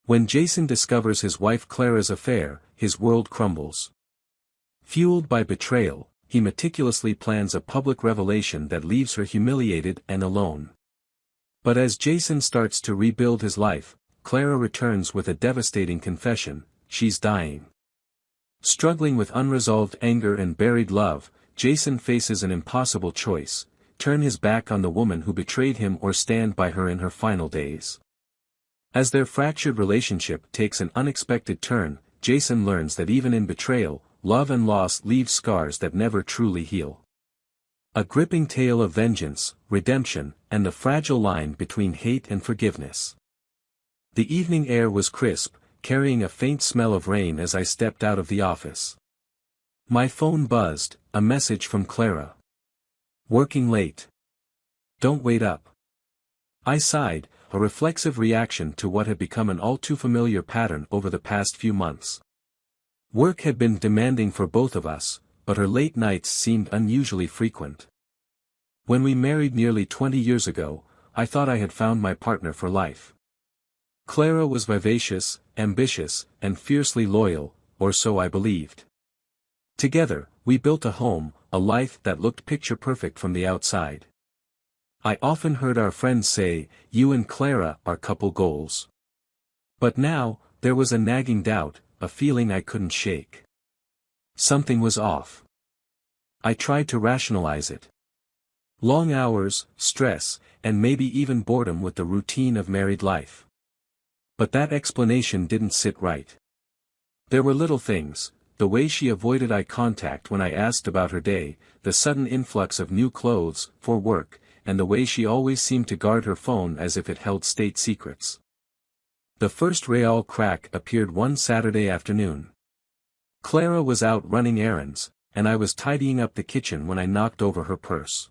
When Jason discovers his wife Clara's affair, his world crumbles. Fueled by betrayal, he meticulously plans a public revelation that leaves her humiliated and alone. But as Jason starts to rebuild his life, Clara returns with a devastating confession: she's dying. Struggling with unresolved anger and buried love, Jason faces an impossible choice: turn his back on the woman who betrayed him or stand by her in her final days. As their fractured relationship takes an unexpected turn, Jason learns that even in betrayal, love and loss leave scars that never truly heal. A gripping tale of vengeance, redemption, and the fragile line between hate and forgiveness. The evening air was crisp, carrying a faint smell of rain as I stepped out of the office. My phone buzzed, a message from Clara. Working late. Don't wait up. I sighed, a reflexive reaction to what had become an all-too-familiar pattern over the past few months. Work had been demanding for both of us, but her late nights seemed unusually frequent. When we married nearly 20 years ago, I thought I had found my partner for life. Clara was vivacious, ambitious, and fiercely loyal, or so I believed. Together, we built a home, a life that looked picture-perfect from the outside. I often heard our friends say, "You and Clara are couple goals." But now, there was a nagging doubt, a feeling I couldn't shake. Something was off. I tried to rationalize it. Long hours, stress, and maybe even boredom with the routine of married life. But that explanation didn't sit right. There were little things: the way she avoided eye contact when I asked about her day, the sudden influx of new clothes for work, and the way she always seemed to guard her phone as if it held state secrets. The first real crack appeared one Saturday afternoon. Clara was out running errands, and I was tidying up the kitchen when I knocked over her purse.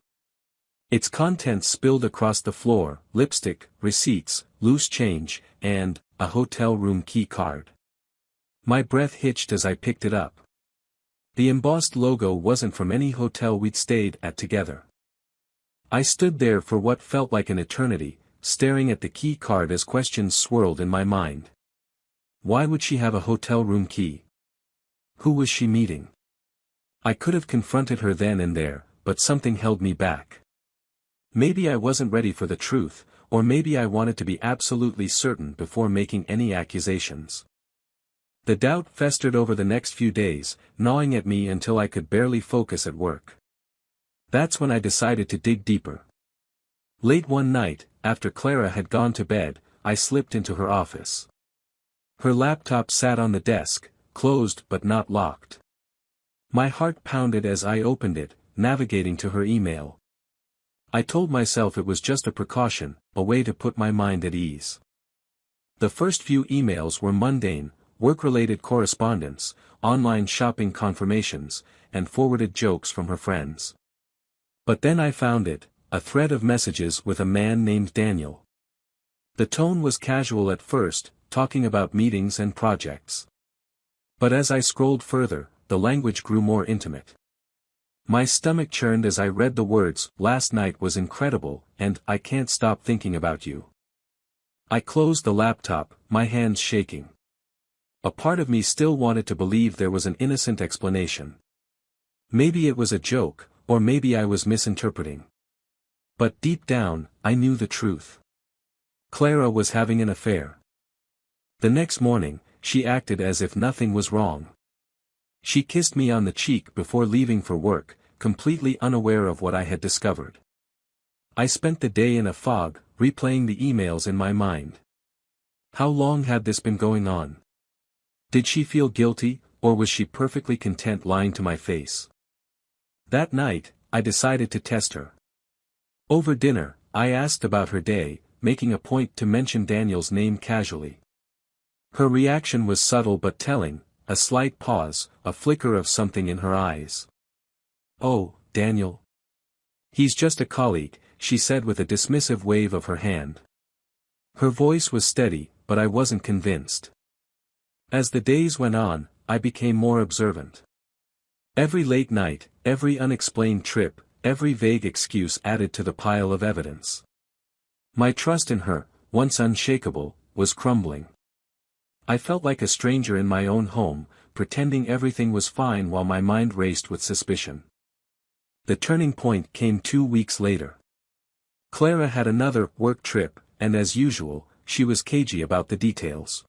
Its contents spilled across the floor: lipstick, receipts, loose change, and a hotel room key card. My breath hitched as I picked it up. The embossed logo wasn't from any hotel we'd stayed at together. I stood there for what felt like an eternity, staring at the key card as questions swirled in my mind. Why would she have a hotel room key? Who was she meeting? I could have confronted her then and there, but something held me back. Maybe I wasn't ready for the truth, or maybe I wanted to be absolutely certain before making any accusations. The doubt festered over the next few days, gnawing at me until I could barely focus at work. That's when I decided to dig deeper. Late one night, after Clara had gone to bed, I slipped into her office. Her laptop sat on the desk, closed but not locked. My heart pounded as I opened it, navigating to her email. I told myself it was just a precaution, a way to put my mind at ease. The first few emails were mundane: work-related correspondence, online shopping confirmations, and forwarded jokes from her friends. But then I found it, a thread of messages with a man named Daniel. The tone was casual at first, talking about meetings and projects. But as I scrolled further, the language grew more intimate. My stomach churned as I read the words: "Last night was incredible," and "I can't stop thinking about you." I closed the laptop, my hands shaking. A part of me still wanted to believe there was an innocent explanation. Maybe it was a joke, or maybe I was misinterpreting. But deep down, I knew the truth. Clara was having an affair. The next morning, she acted as if nothing was wrong. She kissed me on the cheek before leaving for work, completely unaware of what I had discovered. I spent the day in a fog, replaying the emails in my mind. How long had this been going on? Did she feel guilty, or was she perfectly content lying to my face? That night, I decided to test her. Over dinner, I asked about her day, making a point to mention Daniel's name casually. Her reaction was subtle but telling: a slight pause, a flicker of something in her eyes. "Oh, Daniel. He's just a colleague," she said with a dismissive wave of her hand. Her voice was steady, but I wasn't convinced. As the days went on, I became more observant. Every late night, every unexplained trip, every vague excuse added to the pile of evidence. My trust in her, once unshakable, was crumbling. I felt like a stranger in my own home, pretending everything was fine while my mind raced with suspicion. The turning point came 2 weeks later. Clara had another work trip, and as usual, she was cagey about the details.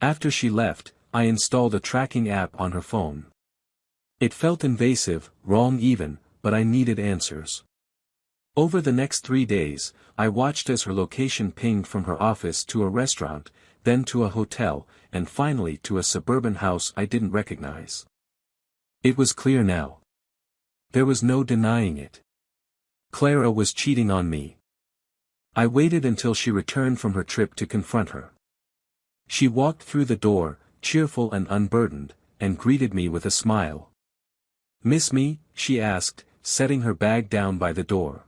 After she left, I installed a tracking app on her phone. It felt invasive, wrong even, but I needed answers. Over the next 3 days, I watched as her location pinged from her office to a restaurant, then to a hotel, and finally to a suburban house I didn't recognize. It was clear now. There was no denying it. Clara was cheating on me. I waited until she returned from her trip to confront her. She walked through the door, cheerful and unburdened, and greeted me with a smile. "Miss me?" she asked, setting her bag down by the door.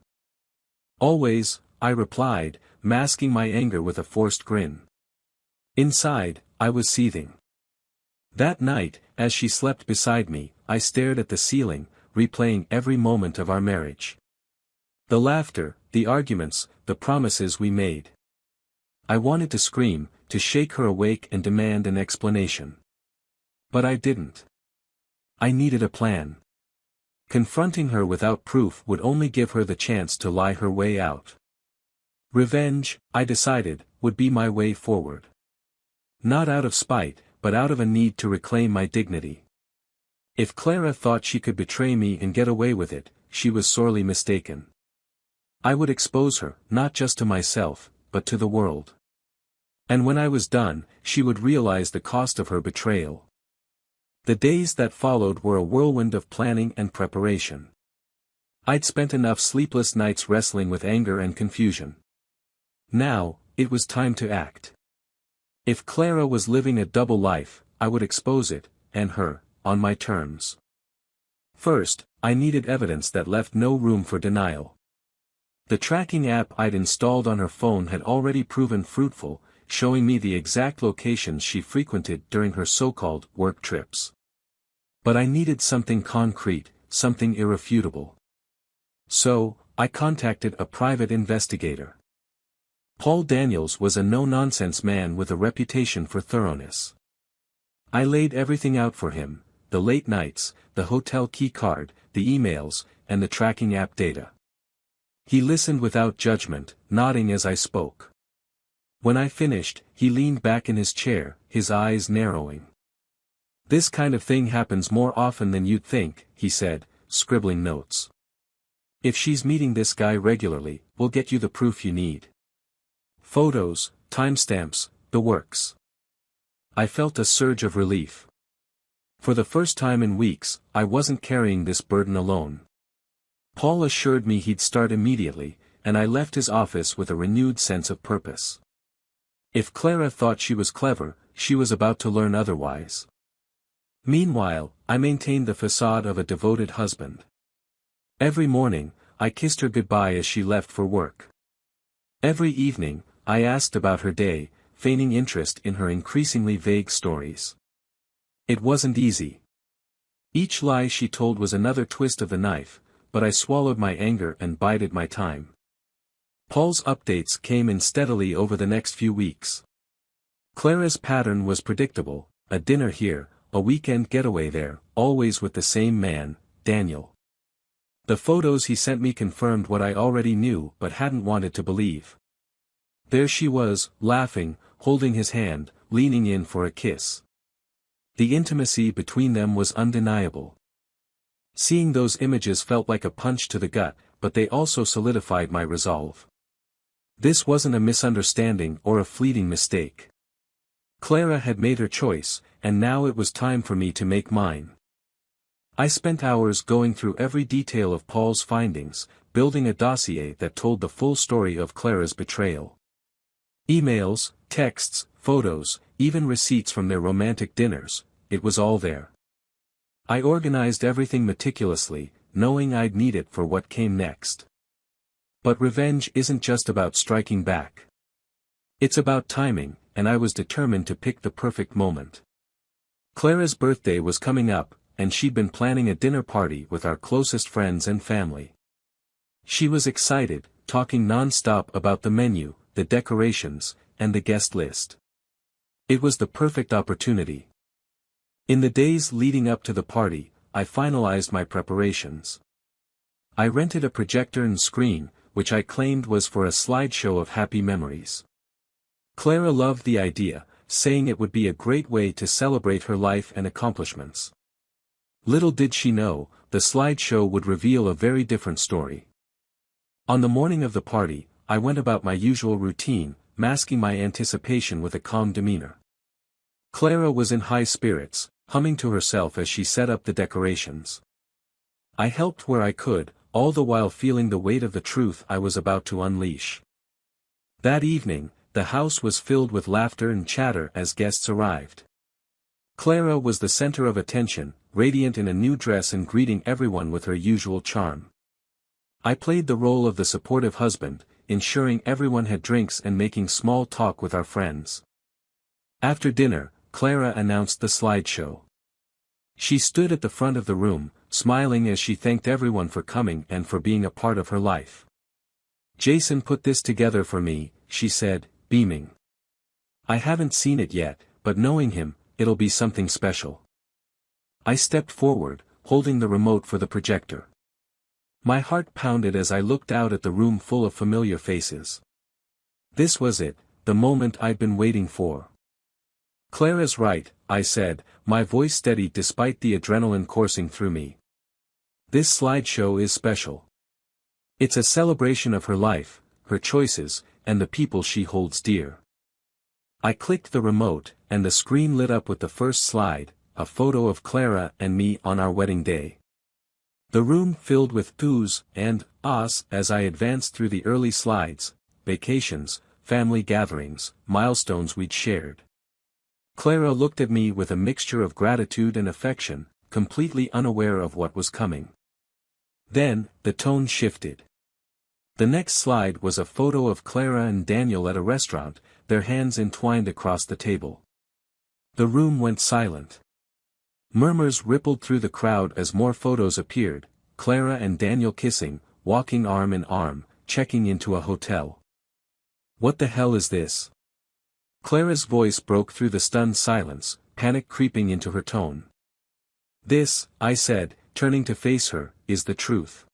"Always," I replied, masking my anger with a forced grin. Inside, I was seething. That night, as she slept beside me, I stared at the ceiling, replaying every moment of our marriage. The laughter, the arguments, the promises we made. I wanted to scream, to shake her awake and demand an explanation. But I didn't. I needed a plan. Confronting her without proof would only give her the chance to lie her way out. Revenge, I decided, would be my way forward. Not out of spite, but out of a need to reclaim my dignity. If Clara thought she could betray me and get away with it, she was sorely mistaken. I would expose her, not just to myself, but to the world. And when I was done, she would realize the cost of her betrayal. The days that followed were a whirlwind of planning and preparation. I'd spent enough sleepless nights wrestling with anger and confusion. Now, it was time to act. If Clara was living a double life, I would expose it, and her, on my terms. First, I needed evidence that left no room for denial. The tracking app I'd installed on her phone had already proven fruitful, showing me the exact locations she frequented during her so-called work trips. But I needed something concrete, something irrefutable. So, I contacted a private investigator. Paul Daniels was a no-nonsense man with a reputation for thoroughness. I laid everything out for him, the late nights, the hotel key card, the emails, and the tracking app data. He listened without judgment, nodding as I spoke. When I finished, he leaned back in his chair, his eyes narrowing. "This kind of thing happens more often than you'd think," he said, scribbling notes. "If she's meeting this guy regularly, we'll get you the proof you need. Photos, timestamps, the works." I felt a surge of relief. For the first time in weeks, I wasn't carrying this burden alone. Paul assured me he'd start immediately, and I left his office with a renewed sense of purpose. If Clara thought she was clever, she was about to learn otherwise. Meanwhile, I maintained the facade of a devoted husband. Every morning, I kissed her goodbye as she left for work. Every evening, I asked about her day, feigning interest in her increasingly vague stories. It wasn't easy. Each lie she told was another twist of the knife, but I swallowed my anger and bided my time. Paul's updates came in steadily over the next few weeks. Clara's pattern was predictable: a dinner here, a weekend getaway there, always with the same man, Daniel. The photos he sent me confirmed what I already knew but hadn't wanted to believe. There she was, laughing, holding his hand, leaning in for a kiss. The intimacy between them was undeniable. Seeing those images felt like a punch to the gut, but they also solidified my resolve. This wasn't a misunderstanding or a fleeting mistake. Clara had made her choice, and now it was time for me to make mine. I spent hours going through every detail of Paul's findings, building a dossier that told the full story of Clara's betrayal. Emails, texts, photos, even receipts from their romantic dinners, it was all there. I organized everything meticulously, knowing I'd need it for what came next. But revenge isn't just about striking back. It's about timing, and I was determined to pick the perfect moment. Clara's birthday was coming up, and she'd been planning a dinner party with our closest friends and family. She was excited, talking non-stop about the menu, the decorations, and the guest list. It was the perfect opportunity. In the days leading up to the party, I finalized my preparations. I rented a projector and screen, which I claimed was for a slideshow of happy memories. Clara loved the idea, saying it would be a great way to celebrate her life and accomplishments. Little did she know, the slideshow would reveal a very different story. On the morning of the party, I went about my usual routine, masking my anticipation with a calm demeanor. Clara was in high spirits, humming to herself as she set up the decorations. I helped where I could, all the while feeling the weight of the truth I was about to unleash. That evening, the house was filled with laughter and chatter as guests arrived. Clara was the center of attention, radiant in a new dress and greeting everyone with her usual charm. I played the role of the supportive husband, ensuring everyone had drinks and making small talk with our friends. After dinner, Clara announced the slideshow. She stood at the front of the room, smiling as she thanked everyone for coming and for being a part of her life. "Jason put this together for me," she said, beaming. "I haven't seen it yet, but knowing him, it'll be something special." I stepped forward, holding the remote for the projector. My heart pounded as I looked out at the room full of familiar faces. This was it, the moment I'd been waiting for. "Clara's right," I said, my voice steady despite the adrenaline coursing through me. "This slideshow is special. It's a celebration of her life, her choices, and the people she holds dear." I clicked the remote, and the screen lit up with the first slide, a photo of Clara and me on our wedding day. The room filled with oohs and ahs as I advanced through the early slides, vacations, family gatherings, milestones we'd shared. Clara looked at me with a mixture of gratitude and affection, completely unaware of what was coming. Then, the tone shifted. The next slide was a photo of Clara and Daniel at a restaurant, their hands entwined across the table. The room went silent. Murmurs rippled through the crowd as more photos appeared, Clara and Daniel kissing, walking arm in arm, checking into a hotel. "What the hell is this?" Clara's voice broke through the stunned silence, panic creeping into her tone. "This," I said, turning to face her, "is the truth.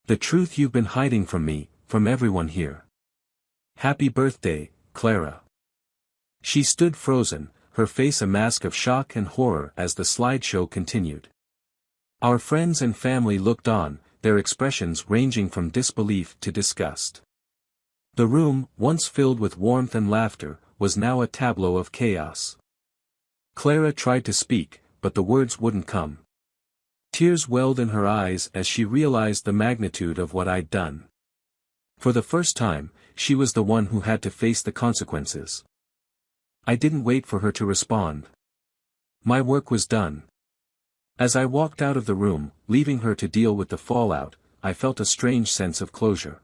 The truth you've been hiding from me, from everyone here. Happy birthday, Clara." She stood frozen, her face a mask of shock and horror as the slideshow continued. Our friends and family looked on, their expressions ranging from disbelief to disgust. The room, once filled with warmth and laughter, was now a tableau of chaos. Clara tried to speak, but the words wouldn't come. Tears welled in her eyes as she realized the magnitude of what I'd done. For the first time, she was the one who had to face the consequences. I didn't wait for her to respond. My work was done. As I walked out of the room, leaving her to deal with the fallout, I felt a strange sense of closure.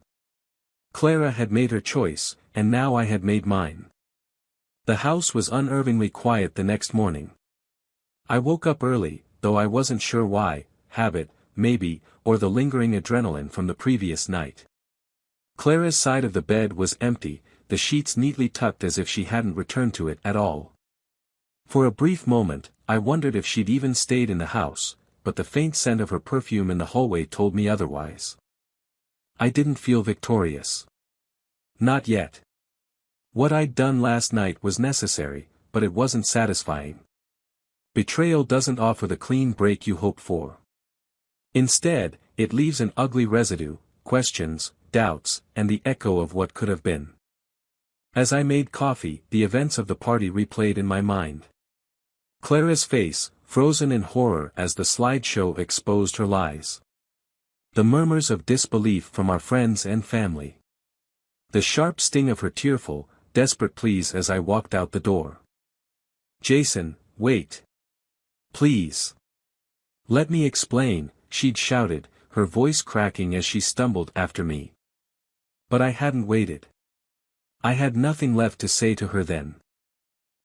Clara had made her choice, and now I had made mine. The house was unnervingly quiet the next morning. I woke up early, though I wasn't sure why, habit, maybe, or the lingering adrenaline from the previous night. Clara's side of the bed was empty, the sheets neatly tucked as if she hadn't returned to it at all. For a brief moment, I wondered if she'd even stayed in the house, but the faint scent of her perfume in the hallway told me otherwise. I didn't feel victorious. Not yet. What I'd done last night was necessary, but it wasn't satisfying. Betrayal doesn't offer the clean break you hope for. Instead, it leaves an ugly residue, questions, doubts, and the echo of what could have been. As I made coffee, the events of the party replayed in my mind. Clara's face, frozen in horror as the slideshow exposed her lies. The murmurs of disbelief from our friends and family. The sharp sting of her tearful, desperate pleas as I walked out the door. "Jason, wait. Please. Let me explain," she'd shouted, her voice cracking as she stumbled after me. But I hadn't waited. I had nothing left to say to her then.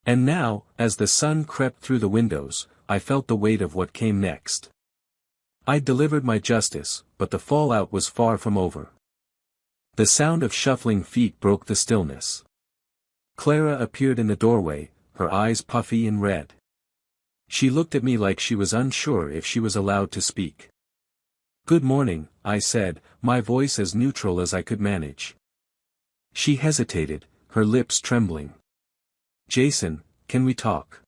And now, as the sun crept through the windows, I felt the weight of what came next. I'd delivered my justice, but the fallout was far from over. The sound of shuffling feet broke the stillness. Clara appeared in the doorway, her eyes puffy and red. She looked at me like she was unsure if she was allowed to speak. "Good morning," I said, my voice as neutral as I could manage. She hesitated, her lips trembling. "Jason, can we talk?"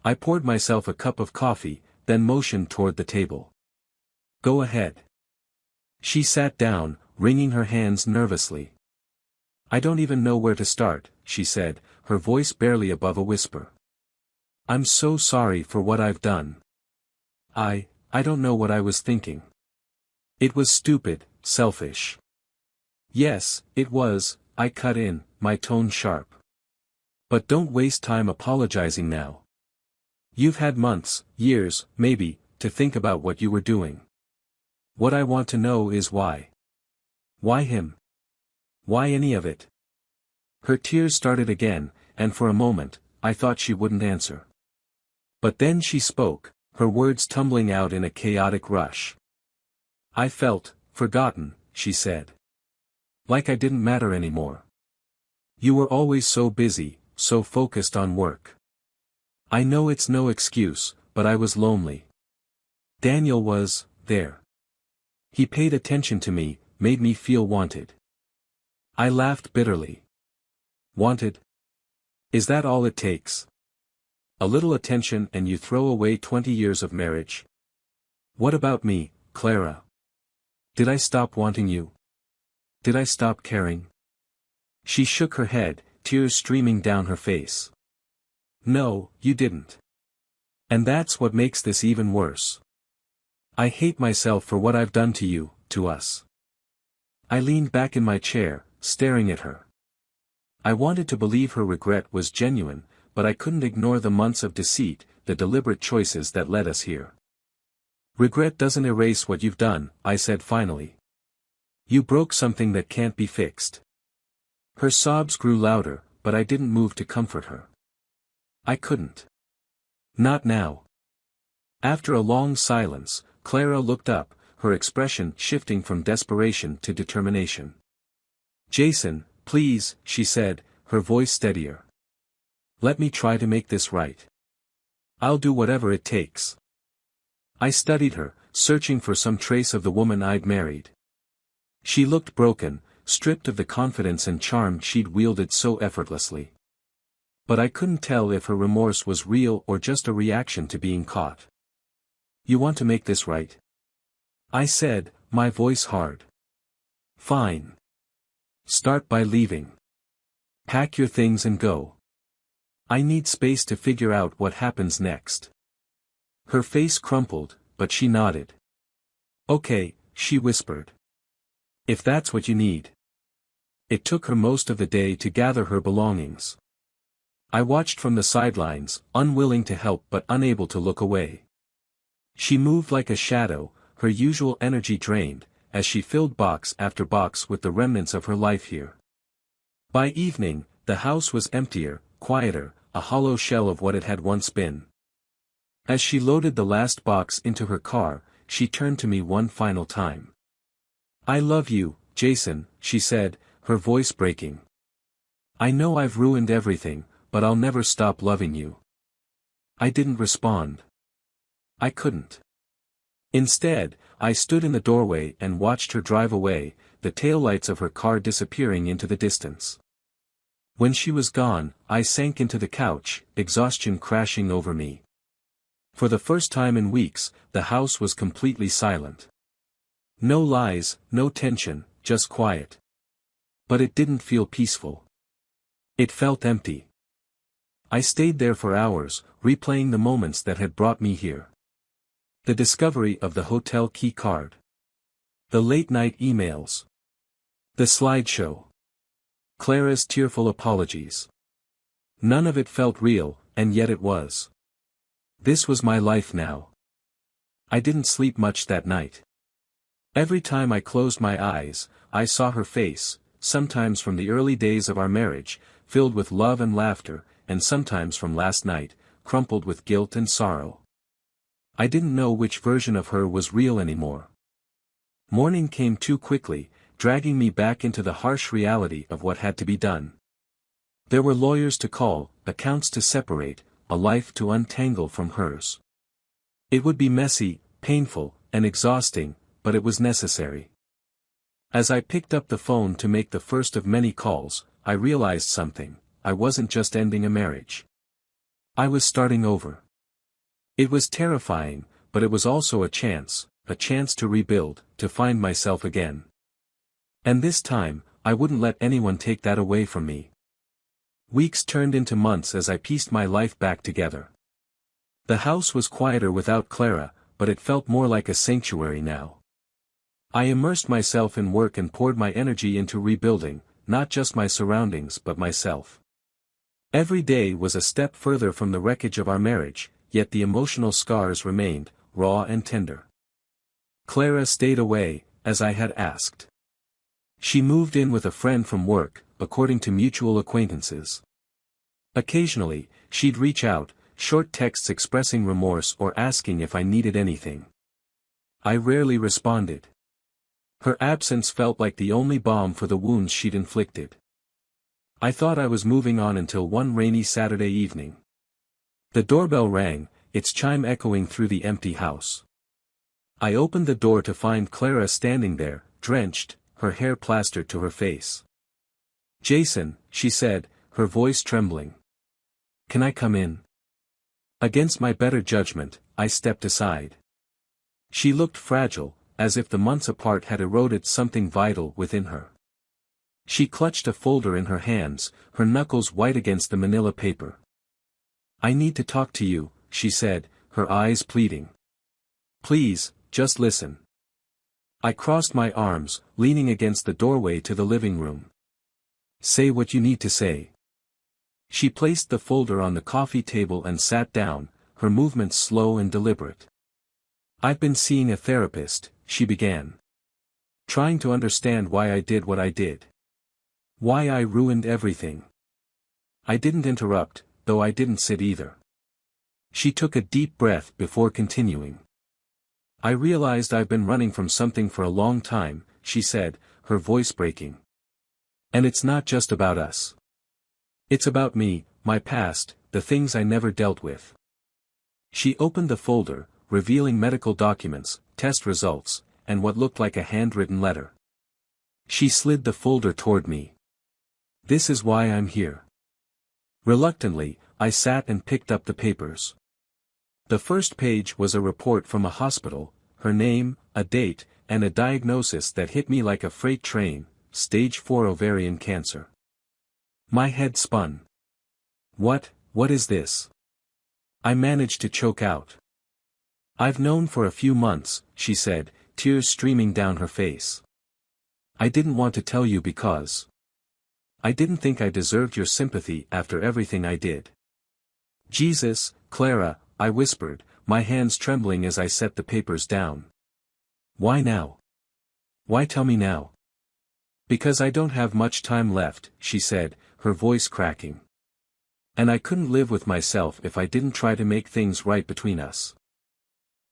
I poured myself a cup of coffee, then motioned toward the table. "Go ahead." She sat down, wringing her hands nervously. "I don't even know where to start," she said, her voice barely above a whisper. "I'm so sorry for what I've done. I don't know what I was thinking. It was stupid, selfish." "Yes, it was," I cut in, my tone sharp. "But don't waste time apologizing now. You've had months, years, maybe, to think about what you were doing. What I want to know is why. Why him? Why any of it?" Her tears started again, and for a moment, I thought she wouldn't answer. But then she spoke, her words tumbling out in a chaotic rush. "I felt forgotten," she said. "Like I didn't matter anymore. You were always so busy, so focused on work. I know it's no excuse, but I was lonely. Daniel was there. He paid attention to me, made me feel wanted." I laughed bitterly. "Wanted? Is that all it takes? A little attention and you throw away 20 years of marriage? What about me, Clara? Did I stop wanting you? Did I stop caring?" She shook her head, tears streaming down her face. "No, you didn't. And that's what makes this even worse. I hate myself for what I've done to you, to us." I leaned back in my chair, staring at her. I wanted to believe her regret was genuine, but I couldn't ignore the months of deceit, the deliberate choices that led us here. "Regret doesn't erase what you've done," I said finally. "You broke something that can't be fixed." Her sobs grew louder, but I didn't move to comfort her. I couldn't. Not now. After a long silence, Clara looked up, her expression shifting from desperation to determination. "Jason, please," she said, her voice steadier. "Let me try to make this right. I'll do whatever it takes." I studied her, searching for some trace of the woman I'd married. She looked broken, stripped of the confidence and charm she'd wielded so effortlessly. But I couldn't tell if her remorse was real or just a reaction to being caught. "You want to make this right?" I said, my voice hard. "Fine. Start by leaving. Pack your things and go. I need space to figure out what happens next." Her face crumpled, but she nodded. "Okay," she whispered. "If that's what you need." It took her most of the day to gather her belongings. I watched from the sidelines, unwilling to help but unable to look away. She moved like a shadow, her usual energy drained, as she filled box after box with the remnants of her life here. By evening, the house was emptier, quieter, a hollow shell of what it had once been. As she loaded the last box into her car, she turned to me one final time. "I love you, Jason," she said, her voice breaking. "I know I've ruined everything, but I'll never stop loving you." I didn't respond. I couldn't. Instead, I stood in the doorway and watched her drive away, the taillights of her car disappearing into the distance. When she was gone, I sank into the couch, exhaustion crashing over me. For the first time in weeks, the house was completely silent. No lies, no tension, just quiet. But it didn't feel peaceful. It felt empty. I stayed there for hours, replaying the moments that had brought me here. The discovery of the hotel key card. The late-night emails. The slideshow. Clara's tearful apologies. None of it felt real, and yet it was. This was my life now. I didn't sleep much that night. Every time I closed my eyes, I saw her face, sometimes from the early days of our marriage, filled with love and laughter, and sometimes from last night, crumpled with guilt and sorrow. I didn't know which version of her was real anymore. Morning came too quickly, dragging me back into the harsh reality of what had to be done. There were lawyers to call, accounts to separate, a life to untangle from hers. It would be messy, painful, and exhausting, but it was necessary. As I picked up the phone to make the first of many calls, I realized something: I wasn't just ending a marriage. I was starting over. It was terrifying, but it was also a chance to rebuild, to find myself again. And this time, I wouldn't let anyone take that away from me. Weeks turned into months as I pieced my life back together. The house was quieter without Clara, but it felt more like a sanctuary now. I immersed myself in work and poured my energy into rebuilding, not just my surroundings but myself. Every day was a step further from the wreckage of our marriage, yet the emotional scars remained, raw and tender. Clara stayed away, as I had asked. She moved in with a friend from work, according to mutual acquaintances. Occasionally, she'd reach out, short texts expressing remorse or asking if I needed anything. I rarely responded. Her absence felt like the only balm for the wounds she'd inflicted. I thought I was moving on until one rainy Saturday evening. The doorbell rang, its chime echoing through the empty house. I opened the door to find Clara standing there, drenched, her hair plastered to her face. "Jason," she said, her voice trembling. "Can I come in?" Against my better judgment, I stepped aside. She looked fragile, as if the months apart had eroded something vital within her. She clutched a folder in her hands, her knuckles white against the manila paper. "I need to talk to you," she said, her eyes pleading. "Please, just listen." I crossed my arms, leaning against the doorway to the living room. "Say what you need to say." She placed the folder on the coffee table and sat down, her movements slow and deliberate. "I've been seeing a therapist," she began. "Trying to understand why I did what I did. Why I ruined everything." I didn't interrupt, though I didn't sit either. She took a deep breath before continuing. "I realized I've been running from something for a long time," she said, her voice breaking. "And it's not just about us. It's about me, my past, the things I never dealt with." She opened the folder, revealing medical documents, test results, and what looked like a handwritten letter. She slid the folder toward me. "This is why I'm here." Reluctantly, I sat and picked up the papers. The first page was a report from a hospital, her name, a date, and a diagnosis that hit me like a freight train: stage 4 ovarian cancer. My head spun. What is this?" I managed to choke out. "I've known for a few months," she said, tears streaming down her face. "I didn't want to tell you because I didn't think I deserved your sympathy after everything I did." "Jesus, Clara," I whispered, my hands trembling as I set the papers down. "Why now? Why tell me now?" "Because I don't have much time left," she said, her voice cracking. "And I couldn't live with myself if I didn't try to make things right between us."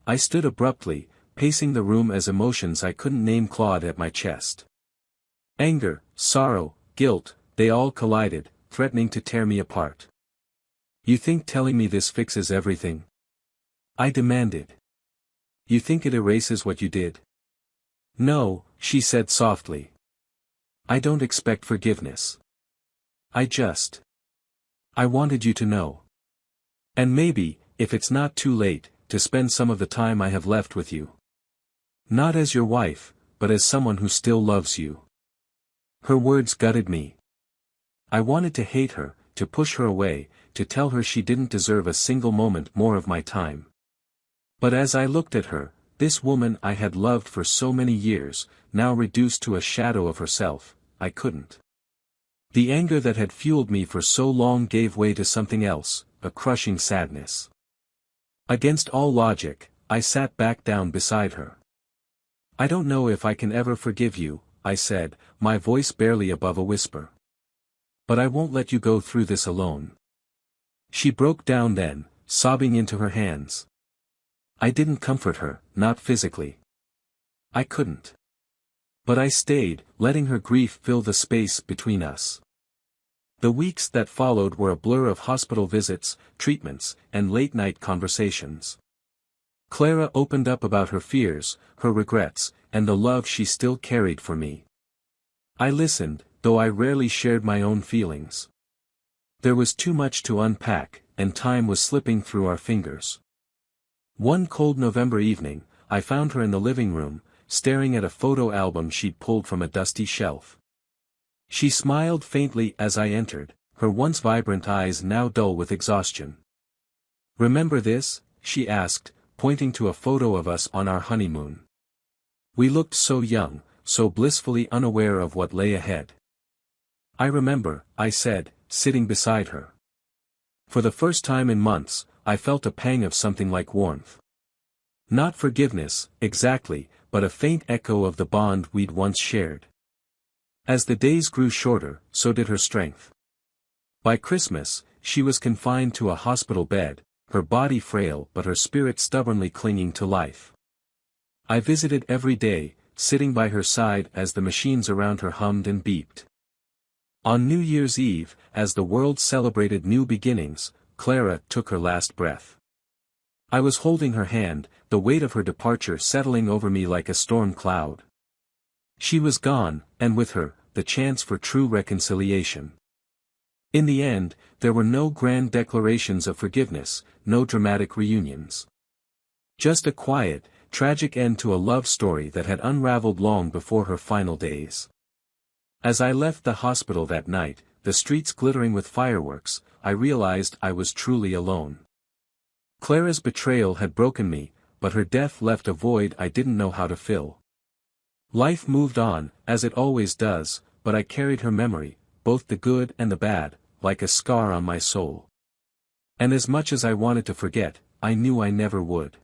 I stood abruptly, pacing the room as emotions I couldn't name clawed at my chest. Anger, sorrow, guilt, they all collided, threatening to tear me apart. "You think telling me this fixes everything?" I demanded. "You think it erases what you did?" "No," she said softly. "I don't expect forgiveness. I wanted you to know. And maybe, if it's not too late, to spend some of the time I have left with you. Not as your wife, but as someone who still loves you." Her words gutted me. I wanted to hate her, to push her away, to tell her she didn't deserve a single moment more of my time. But as I looked at her, this woman I had loved for so many years, now reduced to a shadow of herself, I couldn't. The anger that had fueled me for so long gave way to something else, a crushing sadness. Against all logic, I sat back down beside her. "I don't know if I can ever forgive you," I said, my voice barely above a whisper. "But I won't let you go through this alone." She broke down then, sobbing into her hands. I didn't comfort her, not physically. I couldn't. But I stayed, letting her grief fill the space between us. The weeks that followed were a blur of hospital visits, treatments, and late-night conversations. Clara opened up about her fears, her regrets, and the love she still carried for me. I listened, though I rarely shared my own feelings. There was too much to unpack, and time was slipping through our fingers. One cold November evening, I found her in the living room, staring at a photo album she'd pulled from a dusty shelf. She smiled faintly as I entered, her once vibrant eyes now dull with exhaustion. "Remember this?" she asked, pointing to a photo of us on our honeymoon. We looked so young, so blissfully unaware of what lay ahead. "I remember," I said, sitting beside her. For the first time in months, I felt a pang of something like warmth. Not forgiveness, exactly, but a faint echo of the bond we'd once shared. As the days grew shorter, so did her strength. By Christmas, she was confined to a hospital bed, her body frail but her spirit stubbornly clinging to life. I visited every day, sitting by her side as the machines around her hummed and beeped. On New Year's Eve, as the world celebrated new beginnings, Clara took her last breath. I was holding her hand, the weight of her departure settling over me like a storm cloud. She was gone, and with her, the chance for true reconciliation. In the end, there were no grand declarations of forgiveness, no dramatic reunions. Just a quiet, tragic end to a love story that had unraveled long before her final days. As I left the hospital that night, the streets glittering with fireworks, I realized I was truly alone. Clara's betrayal had broken me, but her death left a void I didn't know how to fill. Life moved on, as it always does, but I carried her memory, both the good and the bad, like a scar on my soul. And as much as I wanted to forget, I knew I never would.